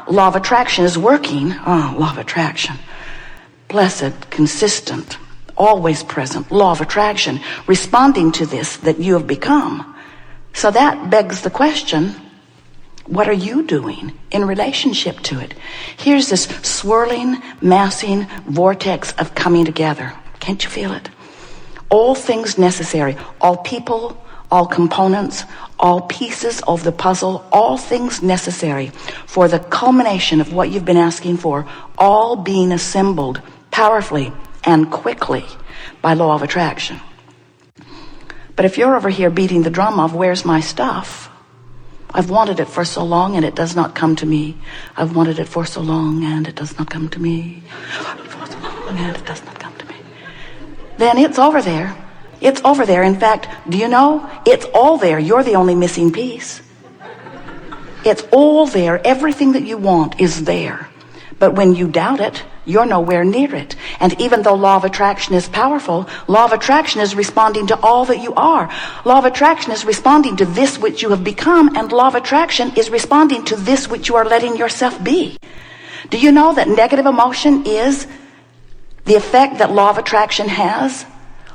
Law of attraction is working. Law of attraction. Blessed, consistent, always present. Law of attraction. Responding to this that you have become. So that begs the question, what are you doing in relationship to it? Here's this swirling, massing vortex of coming together. Can't you feel it? All things necessary, all people, all components, all pieces of the puzzle, all things necessary for the culmination of what you've been asking for, all being assembled powerfully and quickly by law of attraction. But if you're over here beating the drum of, where's my stuff? I've wanted it for so long and it does not come to me. I've wanted it for so long and it does not come to me. And it does not come to me. Then it's over there. It's over there. In fact, do you know? It's all there. You're the only missing piece. It's all there. Everything that you want is there. But when you doubt it, you're nowhere near it. And even though law of attraction is powerful, law of attraction is responding to all that you are. Law of attraction is responding to this which you have become, and law of attraction is responding to this which you are letting yourself be. Do you know that negative emotion is the effect that law of attraction has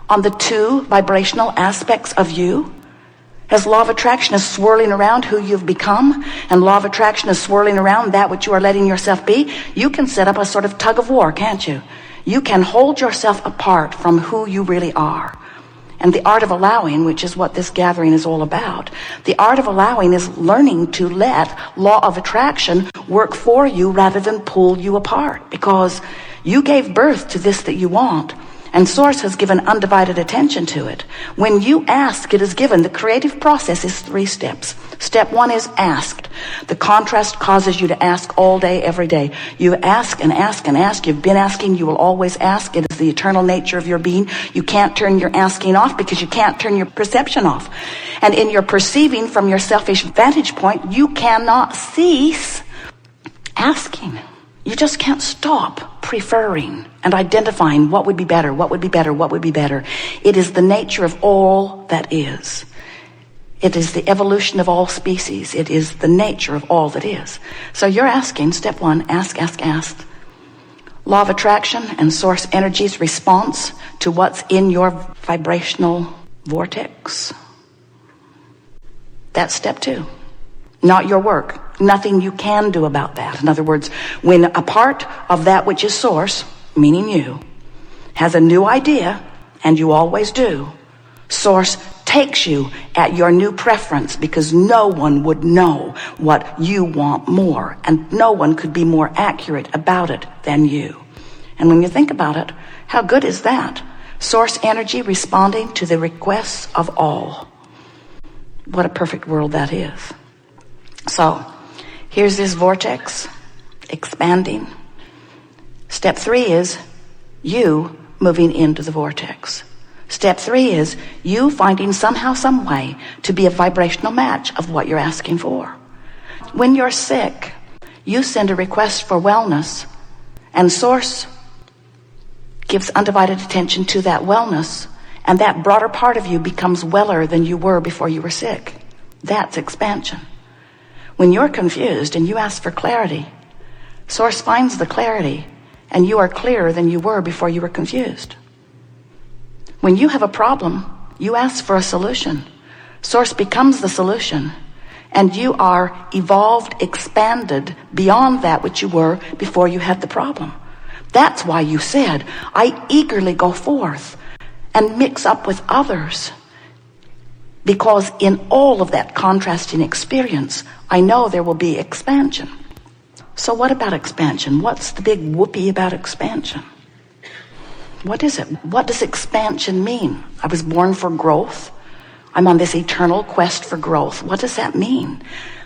on the two vibrational aspects of you? As law of attraction is swirling around who you've become, and law of attraction is swirling around that which you are letting yourself be, you can set up a sort of tug of war, can't you? You can hold yourself apart from who you really are. And the art of allowing, which is what this gathering is all about, the art of allowing is learning to let law of attraction work for you rather than pull you apart, because you gave birth to this that you want. And Source has given undivided attention to it. When you ask, it is given. The creative process is 3 steps. Step 1 is asked. The contrast causes you to ask all day, every day. You ask and ask and ask. You've been asking. You will always ask. It is the eternal nature of your being. You can't turn your asking off because you can't turn your perception off. And in your perceiving from your selfish vantage point, you cannot cease asking. You just can't stop preferring and identifying what would be better, what would be better, what would be better. It is the nature of all that is. It is the evolution of all species. It is the nature of all that is. So you're asking, step 1, ask, ask, ask. Law of attraction and Source energy's response to what's in your vibrational vortex. That's step 2. Not your work. Nothing you can do about that. In other words, when a part of that which is Source, meaning you, has a new idea, and you always do, Source takes you at your new preference, because no one would know what you want more, and no one could be more accurate about it than you. And when you think about it, how good is that? Source energy responding to the requests of all. What a perfect world that is. So, here's this vortex expanding. Step 3 is you moving into the vortex. Step 3 is you finding somehow, some way to be a vibrational match of what you're asking for. When you're sick, you send a request for wellness, and Source gives undivided attention to that wellness, and that broader part of you becomes weller than you were before you were sick. That's expansion. When you're confused and you ask for clarity, Source finds the clarity, and you are clearer than you were before you were confused. When you have a problem, you ask for a solution. Source becomes the solution, and you are evolved, expanded beyond that which you were before you had the problem. That's why you said, I eagerly go forth and mix up with others, because in all of that contrasting experience, I know there will be expansion. So what about expansion? What's the big whoopee about expansion? What is it? What does expansion mean? I was born for growth. I'm on this eternal quest for growth. What does that mean?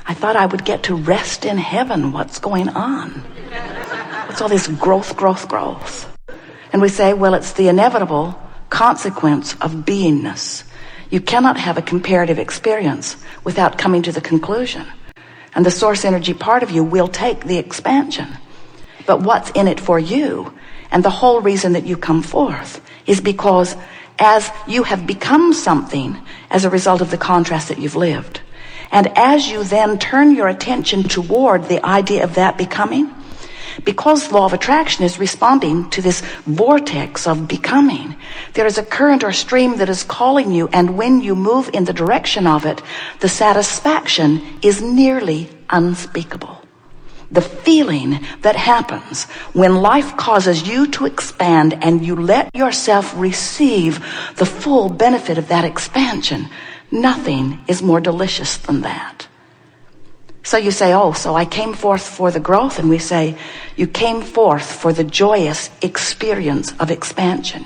I thought I would get to rest in heaven. What's going on? What's all this growth, growth, growth? And we say, well, it's the inevitable consequence of beingness. You cannot have a comparative experience without coming to the conclusion. And the Source energy part of you will take the expansion. But what's in it for you? And the whole reason that you come forth is because as you have become something as a result of the contrast that you've lived, And as you then turn your attention toward the idea of that becoming, because law of attraction is responding to this vortex of becoming, there is a current or stream that is calling you, and when you move in the direction of it, the satisfaction is nearly unspeakable. The feeling that happens when life causes you to expand and you let yourself receive the full benefit of that expansion, nothing is more delicious than that. So you say, oh, so I came forth for the growth, and we say, you came forth for the joyous experience of expansion.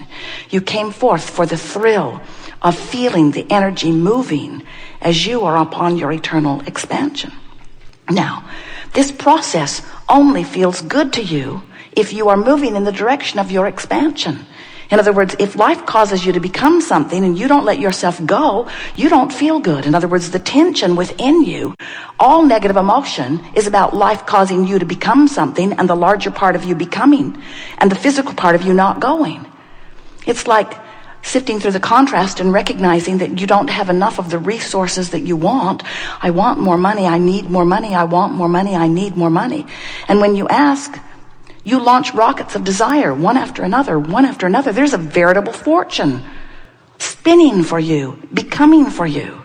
You came forth for the thrill of feeling the energy moving as you are upon your eternal expansion. Now, this process only feels good to you if you are moving in the direction of your expansion. In other words, if life causes you to become something and you don't let yourself go, you don't feel good. In other words, the tension within you, all negative emotion is about life causing you to become something and the larger part of you becoming and the physical part of you not going. It's like sifting through the contrast and recognizing that you don't have enough of the resources that you want. I want more money. I need more money. I want more money. I need more money. And when you ask, you launch rockets of desire, one after another, one after another. There's a veritable fortune spinning for you, becoming for you.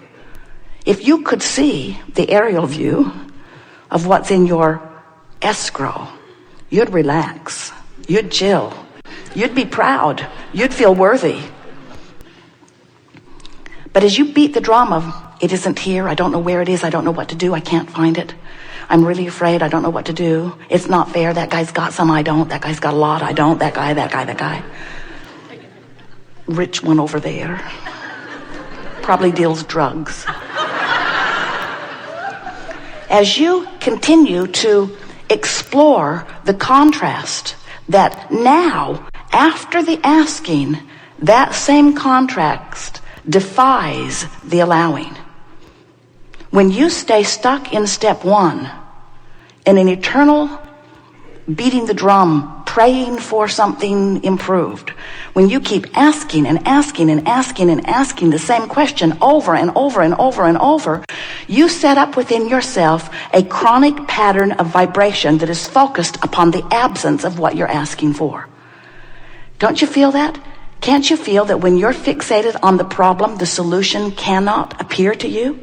If you could see the aerial view of what's in your escrow, you'd relax, you'd chill, you'd be proud, you'd feel worthy. But as you beat the drum of, it isn't here, I don't know where it is, I don't know what to do, I can't find it, I'm really afraid, I don't know what to do, it's not fair, that guy's got some, I don't, that guy's got a lot, I don't, that guy. Rich one over there. Probably deals drugs. As you continue to explore the contrast that now, after the asking, that same contrast defies the allowing. When you stay stuck in step one, in an eternal beating the drum, praying for something improved, when you keep asking and asking and asking and asking the same question over and over and over and over, you set up within yourself a chronic pattern of vibration that is focused upon the absence of what you're asking for. Don't you feel that? Can't you feel that when you're fixated on the problem, the solution cannot appear to you?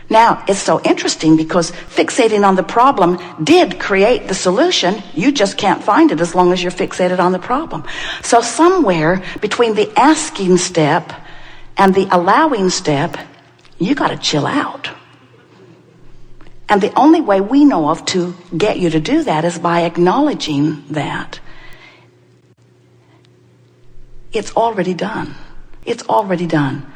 Now, it's so interesting because fixating on the problem did create the solution. You just can't find it as long as you're fixated on the problem. So somewhere between the asking step and the allowing step, you got to chill out. And the only way we know of to get you to do that is by acknowledging that it's already done. It's already done.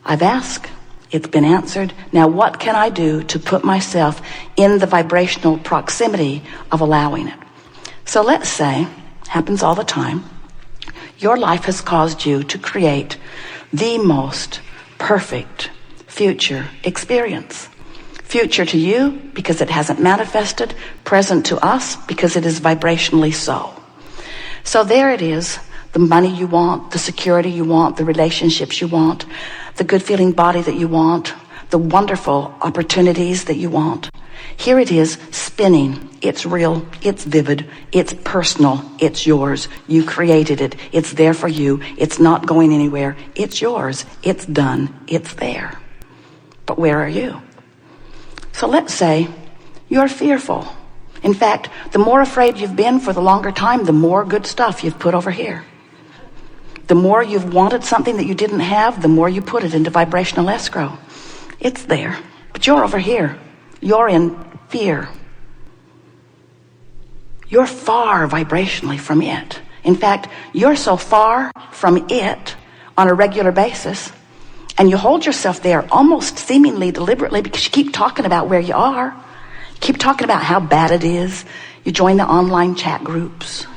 I've asked. It's been answered. Now what can I do to put myself in the vibrational proximity of allowing it? So let's say, happens all the time, your life has caused you to create the most perfect future experience. Future to you because it hasn't manifested, present to us because it is vibrationally so. So there it is. The money you want, the security you want, the relationships you want, the good feeling body that you want, the wonderful opportunities that you want. Here it is, spinning. It's real, it's vivid, it's personal, it's yours. You created it. It's there for you. It's not going anywhere. It's yours. It's done. It's there. But where are you? So let's say you're fearful. In fact, the more afraid you've been for the longer time, the more good stuff you've put over here. The more you've wanted something that you didn't have, the more you put it into vibrational escrow. It's there, but you're over here. You're in fear. You're far vibrationally from it. In fact, you're so far from it on a regular basis, and you hold yourself there almost seemingly deliberately because you keep talking about where you are. You keep talking about how bad it is. You join the online chat groups.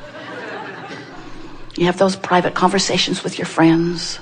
You have those private conversations with your friends.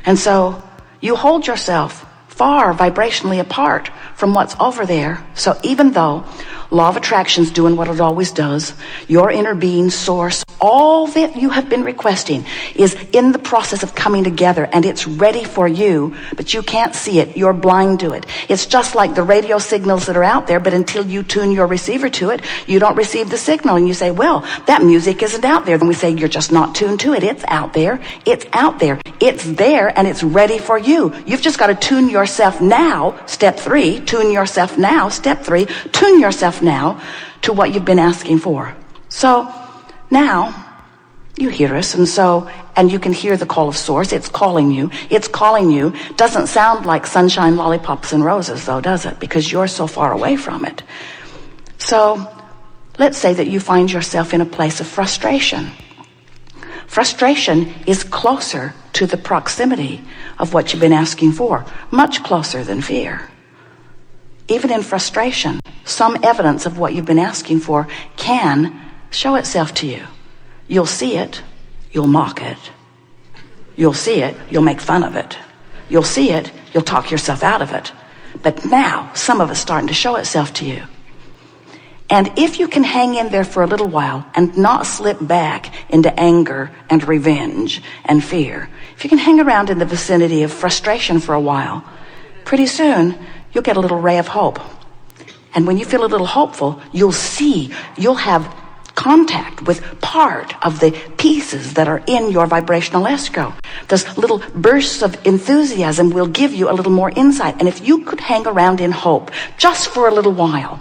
And so you hold yourself far vibrationally apart from what's over there. So even though law of attraction's doing what it always does, your inner being, source, all that you have been requesting is in the process of coming together, and it's ready for you, but you can't see it. You're blind to it. It's just like the radio signals that are out there, but until you tune your receiver to it, you don't receive the signal. And you say, well, that music isn't out there. Then we say, you're just not tuned to it. It's out there. It's out there. It's there, and it's ready for you. You've just got to tune yourself now. Step 3, tune yourself now. Step 3, tune yourself now to what you've been asking for. So now you hear us, and you can hear the call of source. It's calling you. It's calling you. Doesn't sound like sunshine, lollipops, and roses, though, does it? Because you're so far away from it. So let's say that you find yourself in a place of frustration. Frustration is closer to the proximity of what you've been asking for, much closer than fear. Even in frustration, some evidence of what you've been asking for can show itself to you. You'll see it, you'll mock it. You'll see it, you'll make fun of it. You'll see it, you'll talk yourself out of it. But now, some of it's starting to show itself to you. And if you can hang in there for a little while and not slip back into anger and revenge and fear, if you can hang around in the vicinity of frustration for a while, pretty soon you'll get a little ray of hope. And when you feel a little hopeful, you'll have contact with part of the pieces that are in your vibrational escrow. Those little bursts of enthusiasm will give you a little more insight. And if you could hang around in hope just for a little while,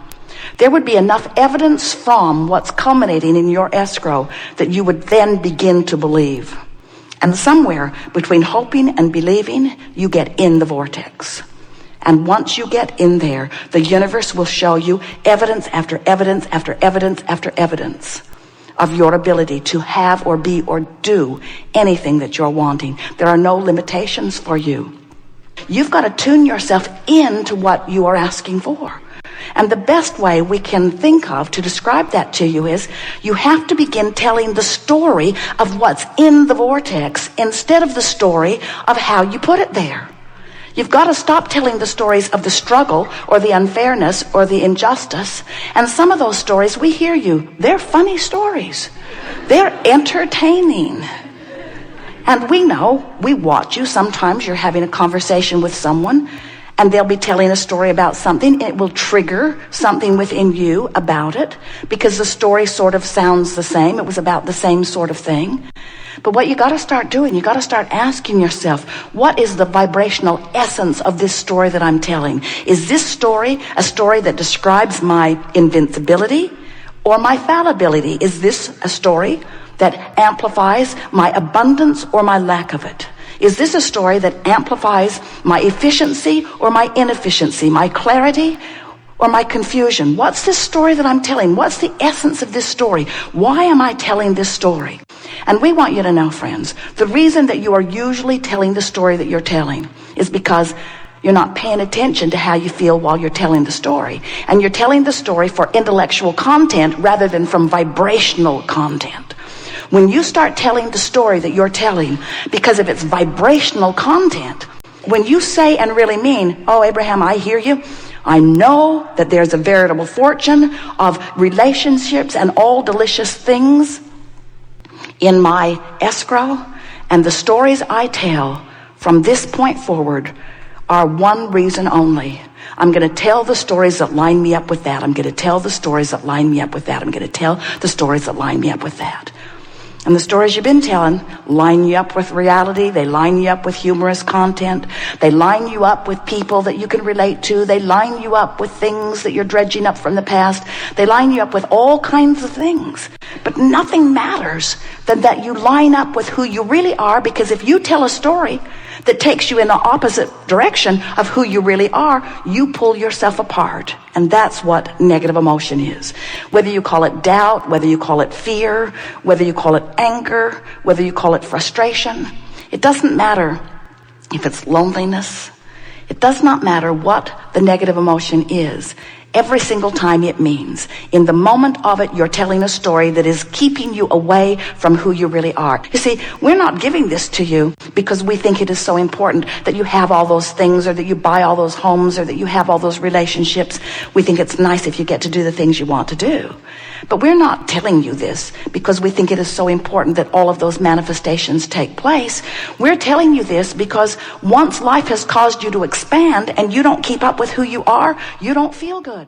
there would be enough evidence from what's culminating in your escrow that you would then begin to believe. And somewhere between hoping and believing, you get in the vortex. And once you get in there, the universe will show you evidence after evidence after evidence after evidence of your ability to have or be or do anything that you're wanting. There are no limitations for you. You've got to tune yourself into what you are asking for. And the best way we can think of to describe that to you is you have to begin telling the story of what's in the vortex instead of the story of how you put it there. You've got to stop telling the stories of the struggle or the unfairness or the injustice. And some of those stories, we hear you. They're funny stories. They're entertaining. And we know, we watch you. Sometimes you're having a conversation with someone and they'll be telling a story about something. It will trigger something within you about it because the story sort of sounds the same. It was about the same sort of thing. But what you got to start doing, you got to start asking yourself, what is the vibrational essence of this story that I'm telling? Is this story a story that describes my invincibility or my fallibility? Is this a story that amplifies my abundance or my lack of it? Is this a story that amplifies my efficiency or my inefficiency, my clarity or my confusion? What's this story that I'm telling? What's the essence of this story? Why am I telling this story? And we want you to know, friends, the reason that you are usually telling the story that you're telling is because you're not paying attention to how you feel while you're telling the story. And you're telling the story for intellectual content rather than from vibrational content. When you start telling the story that you're telling because of its vibrational content, when you say and really mean, oh, Abraham, I hear you. I know that there's a veritable fortune of relationships and all delicious things in my escrow, and the stories I tell from this point forward are one reason only. I'm going to tell the stories that line me up with that. I'm going to tell the stories that line me up with that. I'm going to tell the stories that line me up with that. And the stories you've been telling line you up with reality. They line you up with humorous content. They line you up with people that you can relate to. They line you up with things that you're dredging up from the past. They line you up with all kinds of things. But nothing matters than that you line up with who you really are, because if you tell a story that takes you in the opposite direction of who you really are, you pull yourself apart. And that's what negative emotion is. Whether you call it doubt, whether you call it fear, whether you call it anger, whether you call it frustration, it doesn't matter if it's loneliness. It does not matter what the negative emotion is. every single time it means. In the moment of it, you're telling a story that is keeping you away from who you really are. You see, we're not giving this to you because we think it is so important that you have all those things, or that you buy all those homes, or that you have all those relationships. We think it's nice if you get to do the things you want to do. But we're not telling you this because we think it is so important that all of those manifestations take place. We're telling you this because once life has caused you to expand and you don't keep up with who you are, you don't feel good.